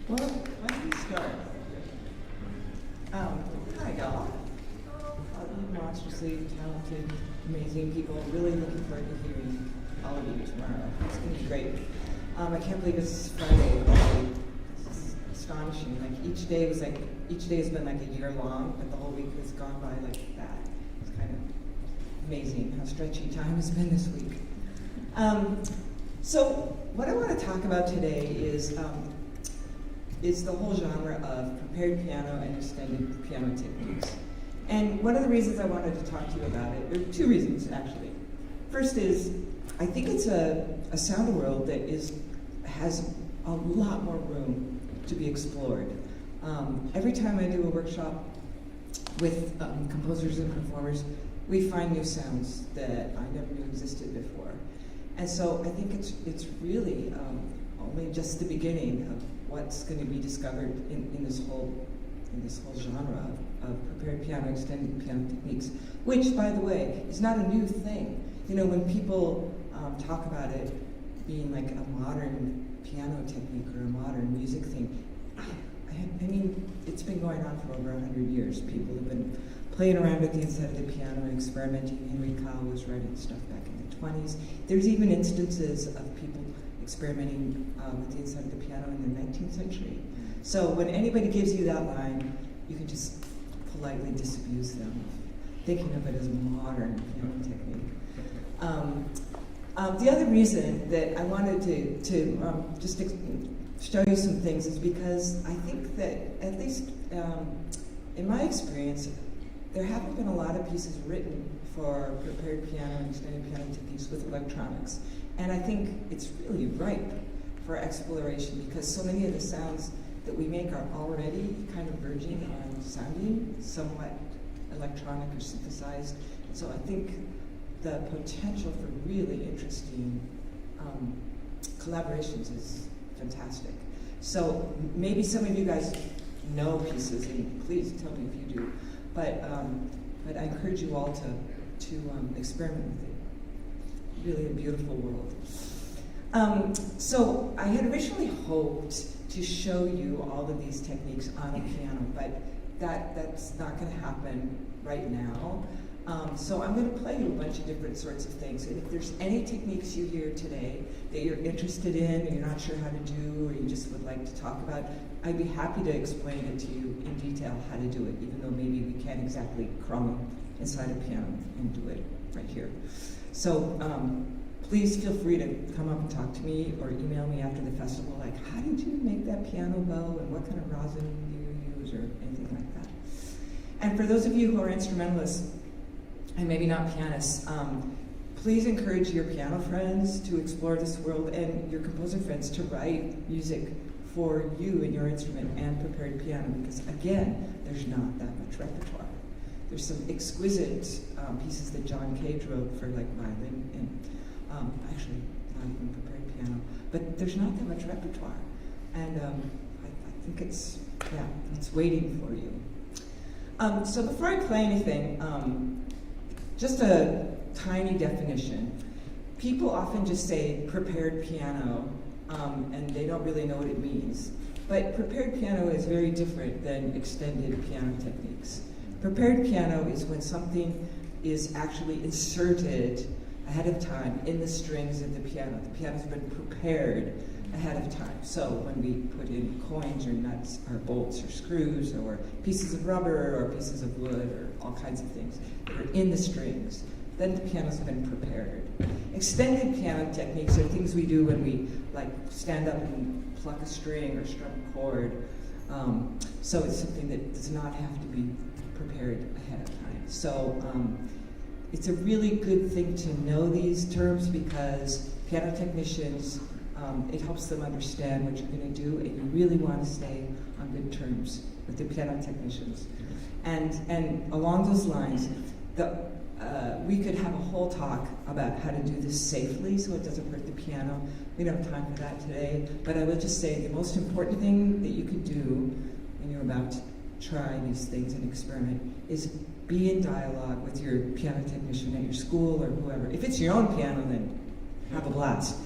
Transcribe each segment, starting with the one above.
Well, why don't we start? Hi, y'all. All you monstrously talented, amazing people. Really looking forward to hearing all of you tomorrow. It's going to be great. I can't believe it's Friday already. This is astonishing. Each day has been like a year long, but the whole week has gone by like that. It's kind of amazing how stretchy time has been this week. So what I want to talk about today is the whole genre of prepared piano and extended piano techniques. And one of the reasons I wanted to talk to you about it, there are two reasons actually. First is, I think it's a sound world that has a lot more room to be explored. Every time I do a workshop with composers and performers, we find new sounds that I never knew existed before. And so I think it's really only just the beginning of what's going to be discovered in this whole genre of prepared piano, extended piano techniques, which, by the way, is not a new thing. You know, when people talk about it being like a modern piano technique or a modern music thing, I mean, it's been going on for over 100 years. People have been playing around with the inside of the piano and experimenting. Henry Cowell was writing stuff back in the 20s. There's even instances of people experimenting with the inside of the piano in the 19th century. So when anybody gives you that line, you can just politely disabuse them, thinking of it as a modern piano technique. The other reason that I wanted to just show you some things is because I think that, at least in my experience, there haven't been a lot of pieces written for prepared piano and extended piano techniques with electronics. And I think it's really ripe for exploration because so many of the sounds that we make are already kind of verging on sounding somewhat electronic or synthesized. So I think the potential for really interesting collaborations is fantastic. So maybe some of you guys know pieces, and please tell me if you do. But I encourage you all to experiment with it. Really a beautiful world. So I had originally hoped to show you all of these techniques on a piano, but that's not going to happen right now. So I'm going to play you a bunch of different sorts of things. And if there's any techniques you hear today that you're interested in and you're not sure how to do, or you just would like to talk about, I'd be happy to explain it to you in detail how to do it, even though maybe we can't exactly crawl inside a piano and do it right here. So please feel free to come up and talk to me or email me after the festival, like, how did you make that piano bow and what kind of rosin do you use or anything like that. And for those of you who are instrumentalists and maybe not pianists, please encourage your piano friends to explore this world and your composer friends to write music for you and your instrument and prepared piano, because again, there's not that much repertoire. There's some exquisite pieces that John Cage wrote for like violin and actually not even prepared piano, but there's not that much repertoire. And I think it's waiting for you. So before I play anything, just a tiny definition. People often just say prepared piano, and they don't really know what it means. But prepared piano is very different than extended piano techniques. Prepared piano is when something is actually inserted ahead of time in the strings of the piano. The piano's been prepared ahead of time. So when we put in coins or nuts or bolts or screws or pieces of rubber or pieces of wood or all kinds of things that are in the strings, then the piano's been prepared. Extended piano techniques are things we do when we like stand up and pluck a string or strum a chord. So it's something that does not have to be prepared ahead of time. So it's a really good thing to know these terms because piano technicians, it helps them understand what you're going to do, and you really want to stay on good terms with the piano technicians. And along those lines, we could have a whole talk about how to do this safely so it doesn't hurt the piano. We don't have time for that today, but I will just say the most important thing that you can do when you're about to try these things and experiment is be in dialogue with your piano technician at your school or whoever. If it's your own piano, then have a blast.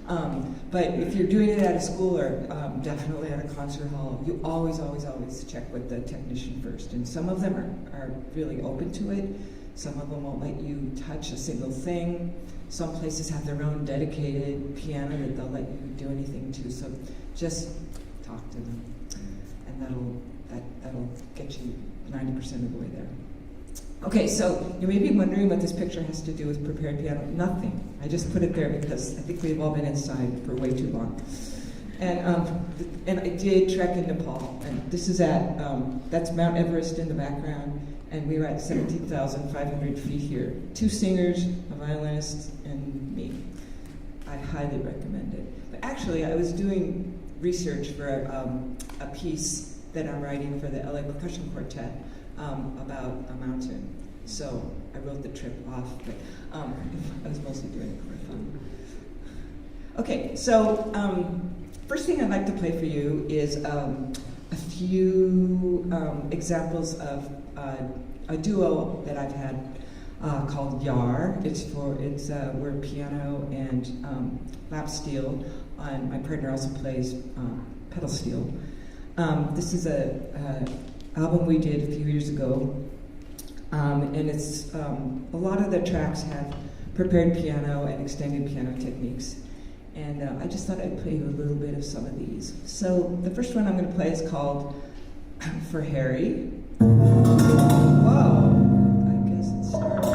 But if you're doing it at a school or definitely at a concert hall, you always, always, always check with the technician first. And some of them are really open to it. Some of them won't let you touch a single thing. Some places have their own dedicated piano that they'll let you do anything to. So just talk to them, and that'll get you 90% of the way there. Okay, so you may be wondering what this picture has to do with prepared piano. Nothing. I just put it there because I think we've all been inside for way too long. And I did trek in Nepal, and this is at, that's Mount Everest in the background, and we were at 17,500 feet here. 2 singers, a violinist, and me. I highly recommend it. But actually, I was doing research for a piece that I'm writing for the LA Percussion Quartet about a mountain. So I wrote the trip off, but I was mostly doing it for fun. Okay, so first thing I'd like to play for you is a few examples of a duo that I've had called Yar. We're piano and lap steel, and my partner also plays pedal steel. This is a album we did a few years ago, and it's a lot of the tracks have prepared piano and extended piano techniques. And I just thought I'd play you a little bit of some of these. So the first one I'm going to play is called For Harry. Whoa, I guess it started.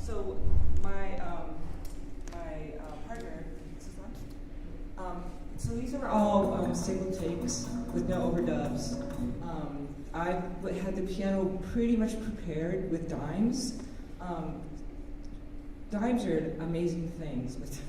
So my these are all single takes with no overdubs. I had the piano pretty much prepared with dimes. Dimes are amazing things with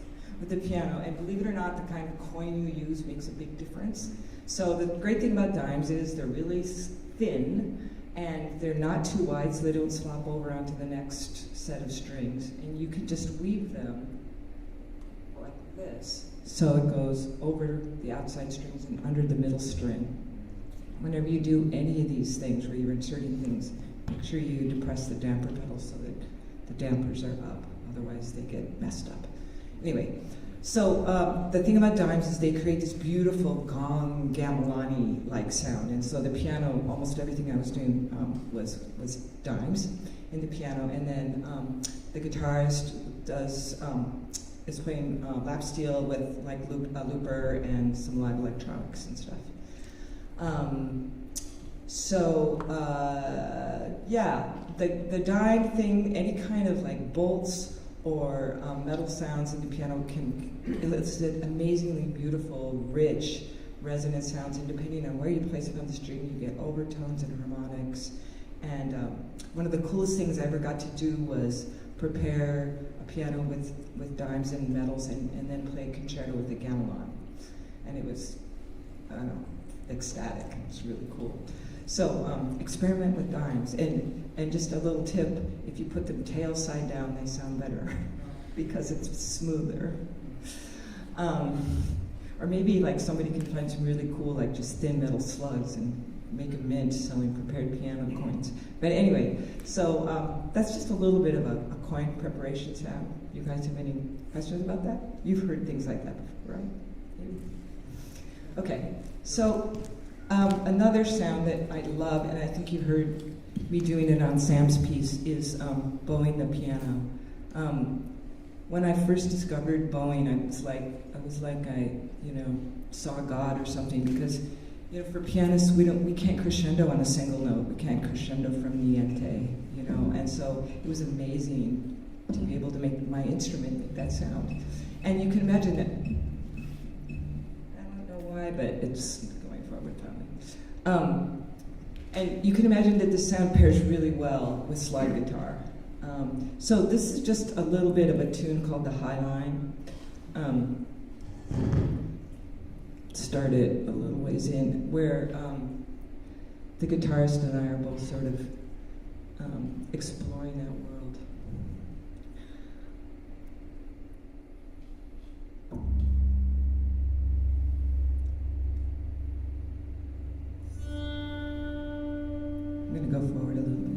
the piano, and believe it or not, the kind of coin you use makes a big difference. So the great thing about dimes is they're really thin, and they're not too wide, so they don't slop over onto the next set of strings. And you can just weave them like this. So it goes over the outside strings and under the middle string. Whenever you do any of these things where you're inserting things, make sure you depress the damper pedal so that the dampers are up. Otherwise, they get messed up. Anyway, so the thing about dimes is they create this beautiful gong gamelan-y like sound. And so the piano, almost everything I was doing was dimes in the piano. And then the guitarist is playing lap steel with like a looper and some live electronics and stuff. Yeah, the dime thing, any kind of like bolts or metal sounds in the piano can elicit amazingly beautiful, rich resonant sounds, and depending on where you place it on the string, you get overtones and harmonics. And one of the coolest things I ever got to do was prepare a piano with dimes and metals and then play a concerto with a gamelan. And it was, I don't know, ecstatic. It's really cool. So experiment with dimes. And just a little tip, if you put them tail side down, they sound better because it's smoother. Or maybe like somebody can find some really cool, like just thin metal slugs and make a mint selling prepared piano coins. But anyway, so that's just a little bit of a coin preparation sound. You guys have any questions about that? You've heard things like that before, right? Maybe. Okay, so another sound that I love, and I think you heard me doing it on Sam's piece, is bowing the piano. When I first discovered bowing, I was like I saw God or something, because for pianists we can't crescendo on a single note. We can't crescendo from niente, and so it was amazing to be able to make my instrument make that sound. And you can imagine that. I don't know why, but it's going forward finally. And you can imagine that the sound pairs really well with slide guitar. So this is just a little bit of a tune called the High Line. Started a little ways in, where the guitarist and I are both sort of exploring that world. I'm going to go forward a little bit.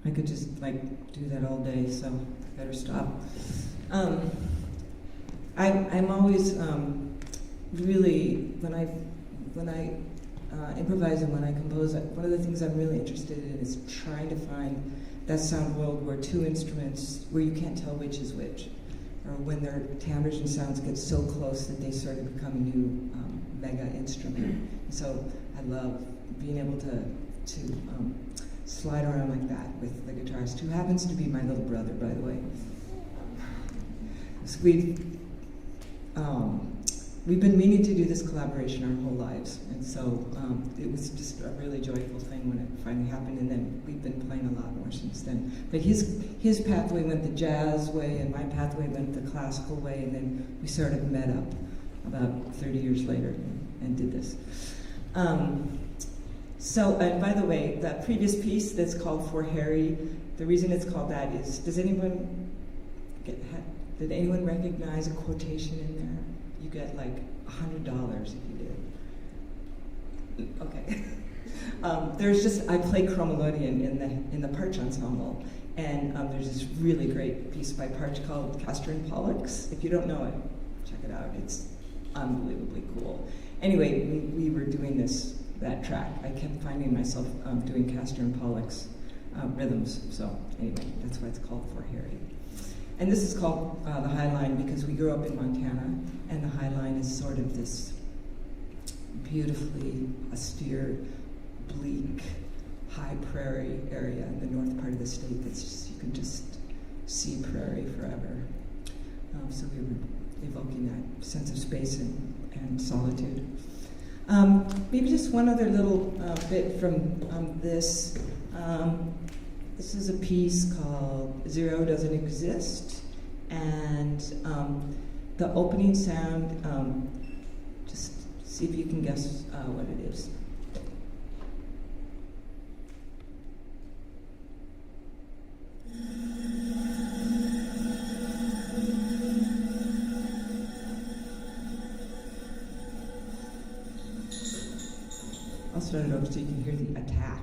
I could just like do that all day, so I better stop. I'm always really, when I improvise and when I compose, one of the things I'm really interested in is trying to find that sound world where two instruments, where you can't tell which is which, or when their timbres and sounds get so close that they sort of become a new mega instrument. So I love being able to slide around like that with the guitarist, who happens to be my little brother, by the way. So we've been meaning to do this collaboration our whole lives, and so it was just a really joyful thing when it finally happened, and then we've been playing a lot more since then. But his pathway went the jazz way, and my pathway went the classical way, and then we sort of met up about 30 years later and did this. And by the way, that previous piece that's called For Harry, the reason it's called that is, did anyone recognize a quotation in there? You get like $100 if you did. Okay. I play Chromelodion in the Parch ensemble, and there's this really great piece by Parch called Castor and Pollux. If you don't know it, check it out. It's unbelievably cool. Anyway, we were doing that track. I kept finding myself doing Castor and Pollux rhythms. So anyway, that's why it's called For Harry. And this is called the High Line because we grew up in Montana, and the High Line is sort of this beautifully austere, bleak, high prairie area in the north part of the state that's just, you can just see prairie forever. So we were evoking that sense of space and solitude. Maybe just one other little bit from this. This is a piece called Zero Doesn't Exist, and the opening sound, just see if you can guess what it is. I'll start it over so you can hear the attack.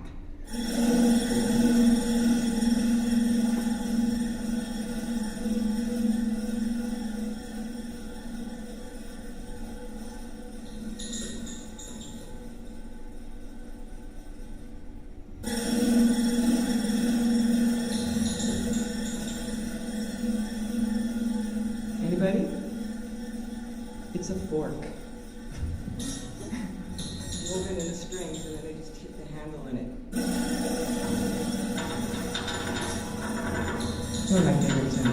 Anybody? It's a fork. Woven in the strings, and then they just hit the handle in it. One of my favorites in it.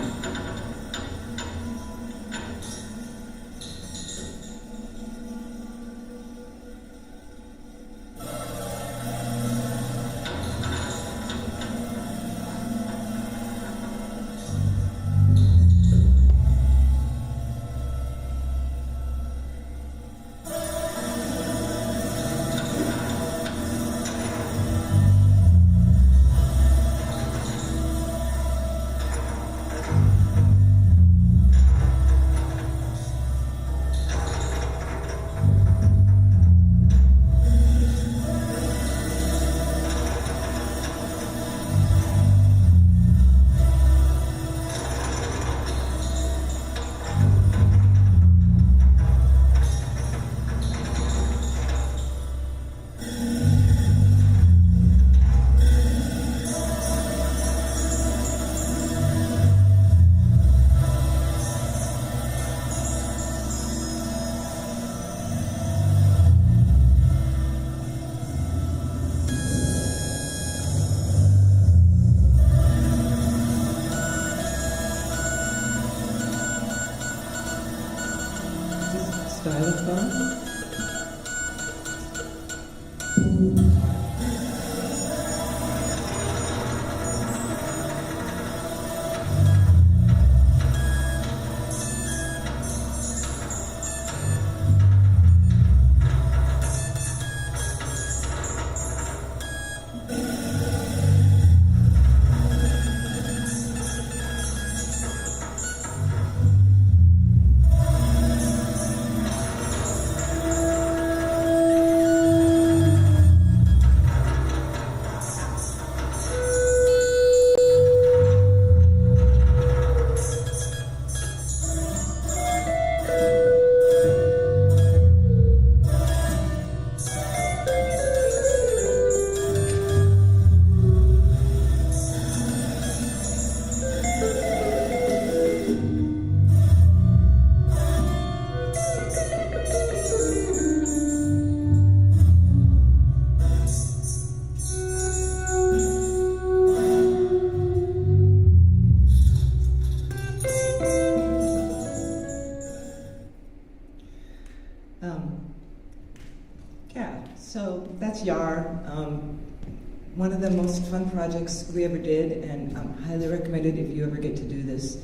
One of the most fun projects we ever did, and highly recommended if you ever get to do this,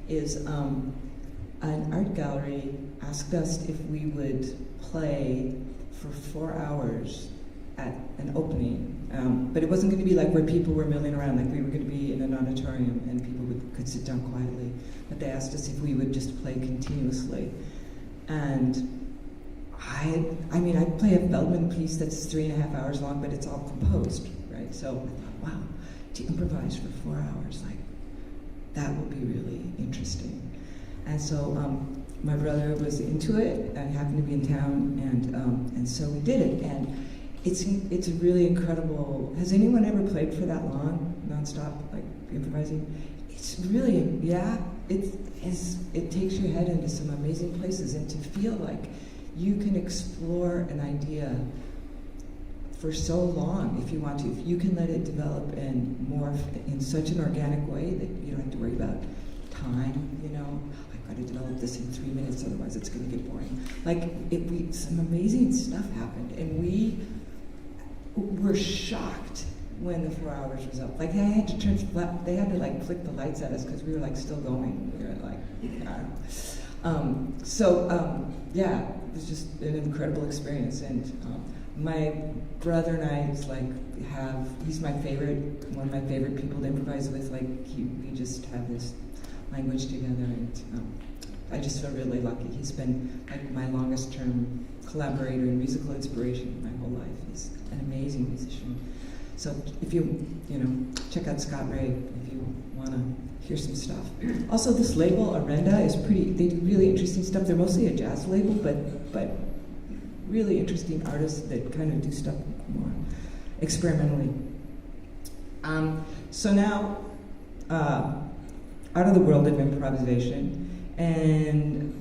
is an art gallery asked us if we would play for 4 hours at an opening. But it wasn't going to be like where people were milling around, like we were going to be in an auditorium and people could sit down quietly. But they asked us if we would just play continuously. And I'd play a Feldman piece that's 3.5 hours long, but it's all composed, right? So I thought, wow, to improvise for 4 hours, like, that would be really interesting. And so my brother was into it, and happened to be in town, and so we did it. And it's really incredible. Has anyone ever played for that long, nonstop, like improvising? It's really, yeah, it takes your head into some amazing places, and to feel like you can explore an idea for so long if you want to. If you can let it develop and morph in such an organic way that you don't have to worry about time, you know, I've got to develop this in 3 minutes, otherwise it's going to get boring. Like, some amazing stuff happened, and we were shocked when the 4 hours was up. Like, they had to like flick the lights at us because we were like still going. We were like, yeah, it was just an incredible experience. And my brother and I he's my favorite, one of my favorite people to improvise with. Like, we just have this language together, and I just feel really lucky. He's been like my longest term collaborator and musical inspiration my whole life. He's an amazing musician. So if you check out Scott Ray if you want to hear some stuff. Also, this label, Arenda, they do really interesting stuff. They're mostly a jazz label, but really interesting artists that kind of do stuff more experimentally. So now, out of the world of improvisation and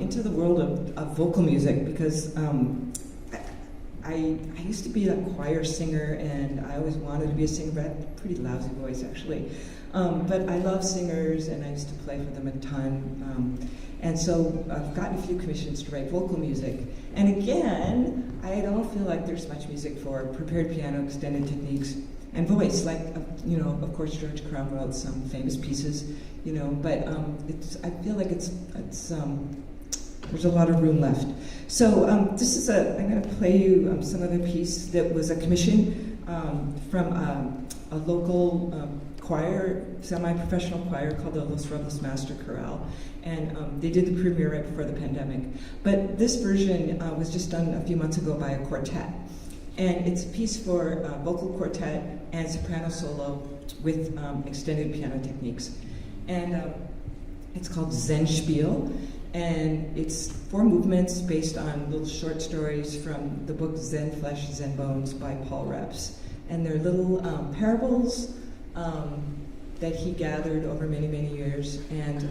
into the world of vocal music, because I used to be a choir singer, and I always wanted to be a singer, but I had a pretty lousy voice, actually. But I love singers, and I used to play for them a ton. And so I've gotten a few commissions to write vocal music. And again, I don't feel like there's much music for prepared piano, extended techniques, and voice. Like, of course, George Crumb wrote some famous pieces, but I feel like there's a lot of room left. So I'm going to play you some of a piece that was a commission from a local choir, semi-professional choir called the Los Robles Master Chorale. And they did the premiere right before the pandemic. But this version was just done a few months ago by a quartet. And it's a piece for vocal quartet and soprano solo with extended piano techniques. And it's called Zen Spiel. And it's 4 movements based on little short stories from the book Zen Flesh, Zen Bones by Paul Reps. And they're little parables that he gathered over many, many years. And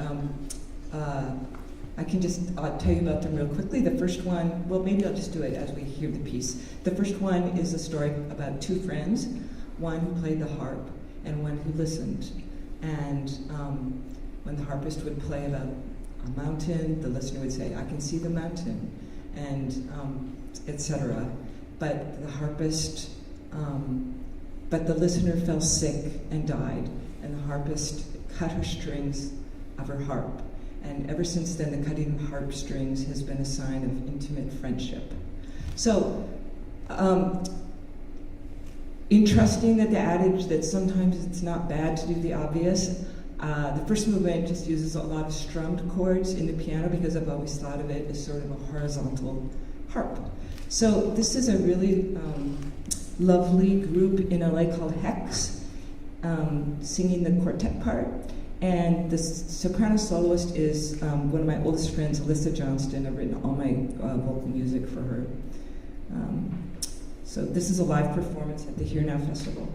I can just tell you about them real quickly. The first one, well, maybe I'll just do it as we hear the piece. The first one is a story about 2 friends, one who played the harp and one who listened. And when the harpist would play about a mountain, the listener would say, "I can see the mountain," and etc. But the listener fell sick and died, and the harpist cut her strings of her harp. And ever since then, the cutting of harp strings has been a sign of intimate friendship. So, in trusting that the adage that sometimes it's not bad to do the obvious, the first movement just uses a lot of strummed chords in the piano because I've always thought of it as sort of a horizontal harp. So this is a really lovely group in LA called Hex, singing the quartet part. And the soprano soloist is one of my oldest friends, Alyssa Johnston. I've written all my vocal music for her. So this is a live performance at the Here Now Festival.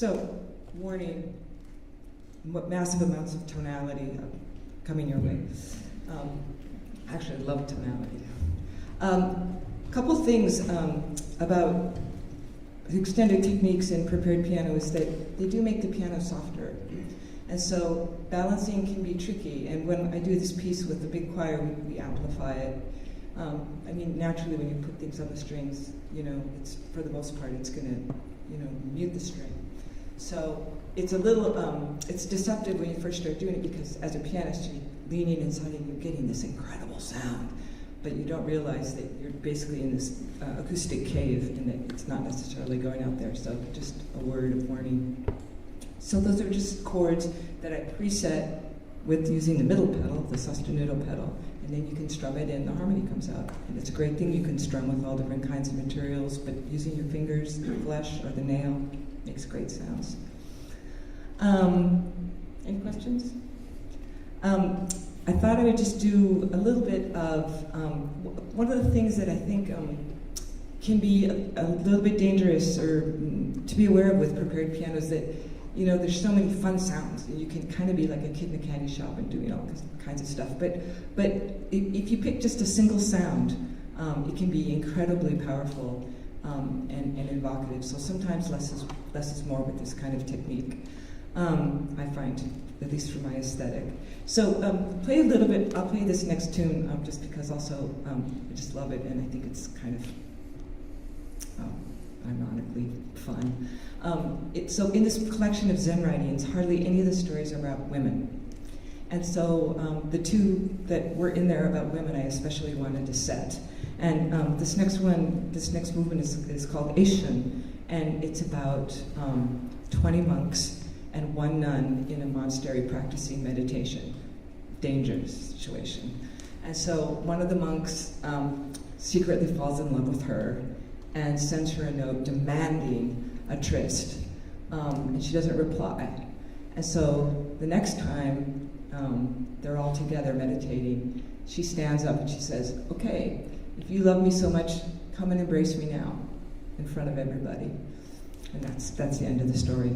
So, warning, massive amounts of tonality coming your way. Actually, I love tonality. Couple things about the extended techniques in prepared piano is that they do make the piano softer. And so balancing can be tricky. And when I do this piece with the big choir, we amplify it. I mean, naturally, when you put things on the strings, it's, for the most part, it's going to, mute the string. So it's a little, it's deceptive when you first start doing it, because as a pianist, you're leaning inside and you're getting this incredible sound. But you don't realize that you're basically in this acoustic cave and that it's not necessarily going out there. So just a word of warning. So those are just chords that I preset with using the middle pedal, the sostenuto pedal, and then you can strum it and the harmony comes out. And it's a great thing you can strum with all different kinds of materials, but using your fingers, the flesh, or the nail makes great sounds. Any questions? I thought I would just do a little bit of, one of the things that I think can be a little bit dangerous or to be aware of with prepared pianos, that there's so many fun sounds, and you can kind of be like a kid in a candy shop and doing all kinds of stuff. But if you pick just a single sound, it can be incredibly powerful and evocative. So sometimes less is more with this kind of technique. I find, at least for my aesthetic. So play a little bit. I'll play this next tune just because also I just love it, and I think it's kind of ironically fun. So in this collection of Zen writings, hardly any of the stories are about women. And so the two that were in there about women, I especially wanted to set. And this next movement is called Eishin, and it's about 20 monks and one nun in a monastery practicing meditation. Dangerous situation. And so one of the monks secretly falls in love with her and sends her a note demanding a tryst, and she doesn't reply. And so the next time they're all together meditating, she stands up and she says, "Okay, if you love me so much, come and embrace me now," in front of everybody. And that's the end of the story.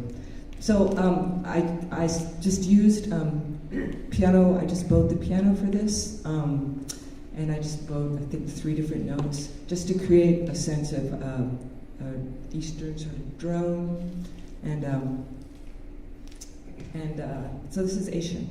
So I just used piano. I just bowed the piano for this, and I just bowed, I think, 3 different notes just to create a sense of Eastern sort of drone, and so this is Eishin.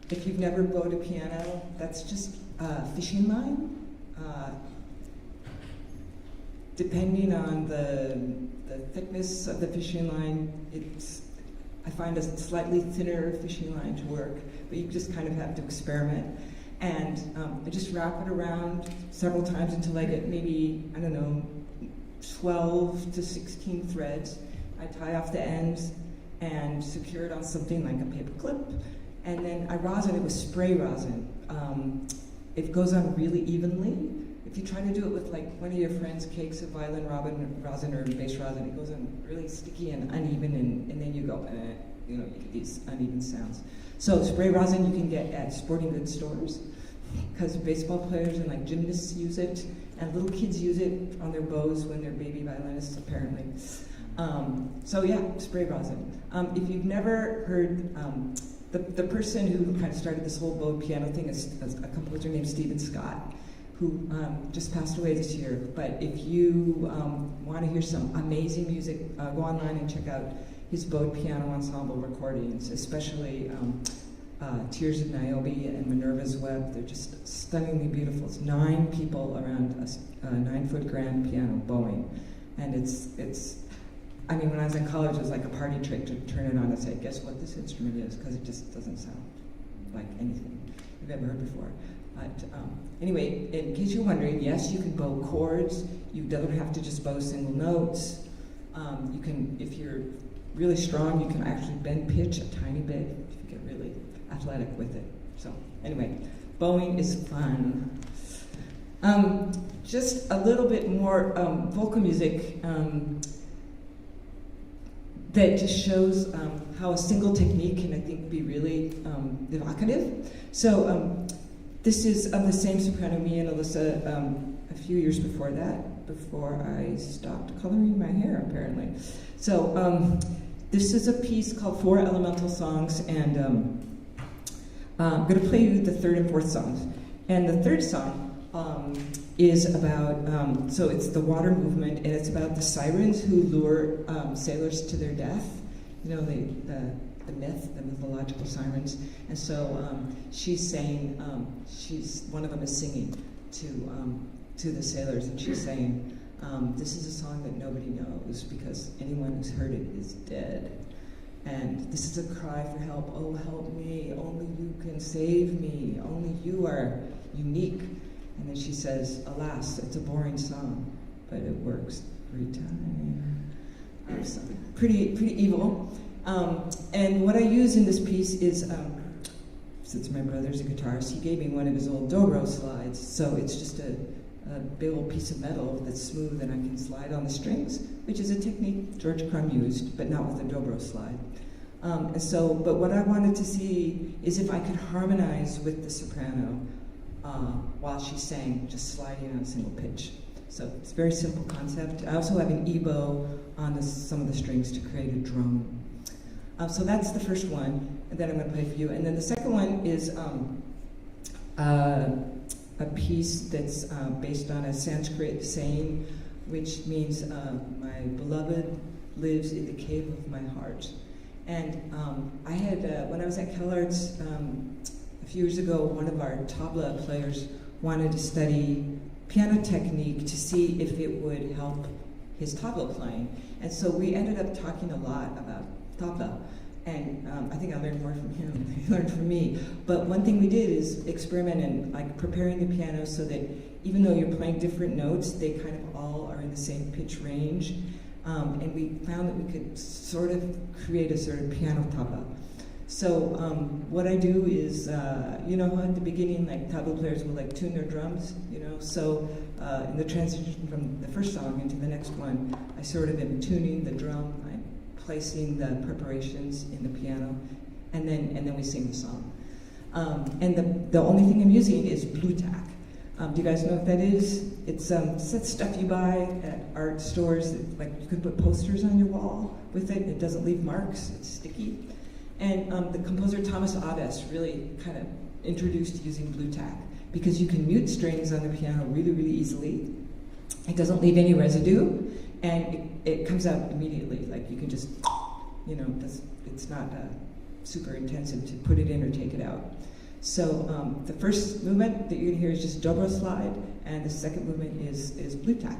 If you've never bowed a piano, that's just a fishing line. Depending on the thickness of the fishing line, I find a slightly thinner fishing line to work, but you just kind of have to experiment. And I just wrap it around several times until I get maybe, 12 to 16 threads. I tie off the ends and secure it on something like a paper clip. And then I rosin it with spray rosin. It goes on really evenly. If you try to do it with like one of your friend's cakes of violin rosin or bass rosin, it goes on really sticky and uneven, and then you go, you get these uneven sounds. So spray rosin you can get at sporting goods stores, because baseball players and like gymnasts use it, and little kids use it on their bows when they're baby violinists, apparently. So yeah, spray rosin. If you've never heard, the person who kind of started this whole bowed piano thing is a composer named Stephen Scott, who just passed away this year. But if you want to hear some amazing music, go online and check out his bowed piano ensemble recordings, especially Tears of Niobe and Minerva's Web. They're just stunningly beautiful. It's 9 people around a 9-foot grand piano bowing. And when I was in college, it was like a party trick to turn it on and say, guess what this instrument is, because it just doesn't sound like anything you've ever heard before. But anyway, in case you're wondering, yes, you can bow chords. You don't have to just bow single notes. You can, if you're really strong, you can actually bend pitch a tiny bit if you get really athletic with it. So anyway, bowing is fun. Just a little bit more vocal music that just shows how a single technique can, I think, be really evocative. So this is of the same soprano, me and Alyssa, a few years before that, before I stopped coloring my hair, apparently. So this is a piece called 4 Elemental Songs, and I'm going to play you the 3rd and 4th songs. And the 3rd song is about, so it's the water movement, and it's about the sirens who lure sailors to their death. You know, the myth, the mythological sirens. And so she's saying, one of them is singing to the sailors, and she's saying, this is a song that nobody knows, because anyone who's heard it is dead. And this is a cry for help. Oh, help me. Only you can save me. Only you are unique. And then she says, alas, it's a boring song, but it works every time. So pretty evil. And what I use in this piece is, since my brother's a guitarist, he gave me one of his old dobro slides. So it's just a big old piece of metal that's smooth and I can slide on the strings, which is a technique George Crumb used, but not with a dobro slide. But what I wanted to see is if I could harmonize with the soprano while she sang, just sliding on a single pitch. So it's a very simple concept. I also have an E-bow on some of the strings to create a drone. So that's the first one, and then I'm going to play for you. And then the second one is a piece that's based on a Sanskrit saying, which means my beloved lives in the cave of my heart. And I had, when I was at CalArts a few years ago, one of our tabla players wanted to study piano technique to see if it would help his tabla playing. And so we ended up talking a lot about tabla. And I think I learned more from him than he learned from me. But one thing we did is experiment in like preparing the piano so that even though you're playing different notes, they kind of all are in the same pitch range. And we found that we could sort of create a sort of piano tabla. So what I do is, you know how at the beginning, like tabla players will like tune their drums, you know? So in the transition from the first song into the next one, I sort of am tuning the drum, I'm placing the preparations in the piano, and then we sing the song. And the only thing I'm using is blue tack. Do you guys know what that is? It's that stuff you buy at art stores that, like, you could put posters on your wall with it. It doesn't leave marks. It's sticky. And the composer Thomas Abbes really kind of introduced using blue tack because you can mute strings on the piano really, really easily. It doesn't leave any residue, and it comes out immediately. Like, you can just, you know, it's not super intensive to put it in or take it out. So the first movement that you're gonna hear is just dobro slide, and the second movement is blue tack.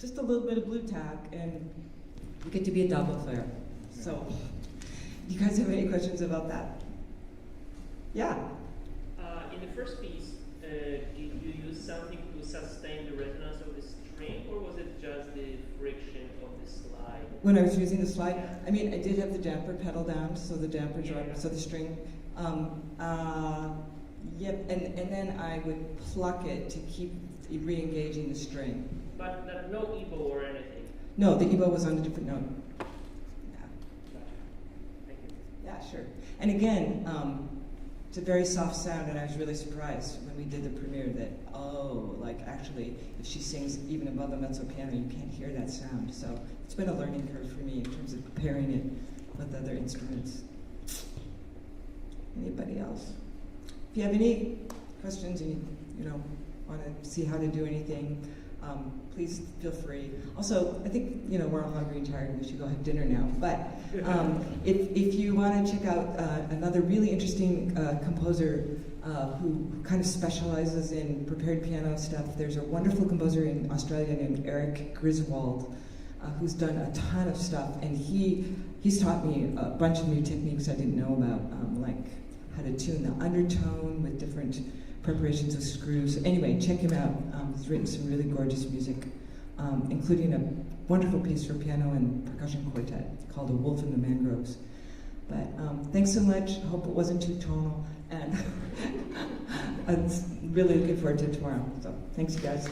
Just a little bit of blue tack, and you get to be a double flare. So, do you guys have any questions about that? Yeah? In the first piece, did you use something to sustain the resonance of the string, or was it just the friction of the slide? When I was using the slide, I mean, I did have the damper pedal down, so the dampers are up, so the string. Yep, and then I would pluck it to keep re-engaging the string. But no EBO or anything? No, the EBO was on a different note. Yeah. Thank you. Yeah, sure. And again, it's a very soft sound, and I was really surprised when we did the premiere that, oh, like actually, if she sings even above a mezzo piano, you can't hear that sound. So it's been a learning curve for me in terms of pairing it with other instruments. Anybody else? If you have any questions and you want to see how to do anything, please feel free. Also, I think we're all hungry and tired, and we should go have dinner now. But if you want to check out another really interesting composer who kind of specializes in prepared piano stuff. There's a wonderful composer in Australia named Eric Griswold, who's done a ton of stuff, and he's taught me a bunch of new techniques I didn't know about, like how to tune the undertone with different preparations of screws. Anyway, check him out. He's written some really gorgeous music, including a wonderful piece for piano and percussion quartet called A Wolf in the Mangroves. But thanks so much. I hope it wasn't too tonal, and I'm really looking forward to tomorrow. So thanks, you guys.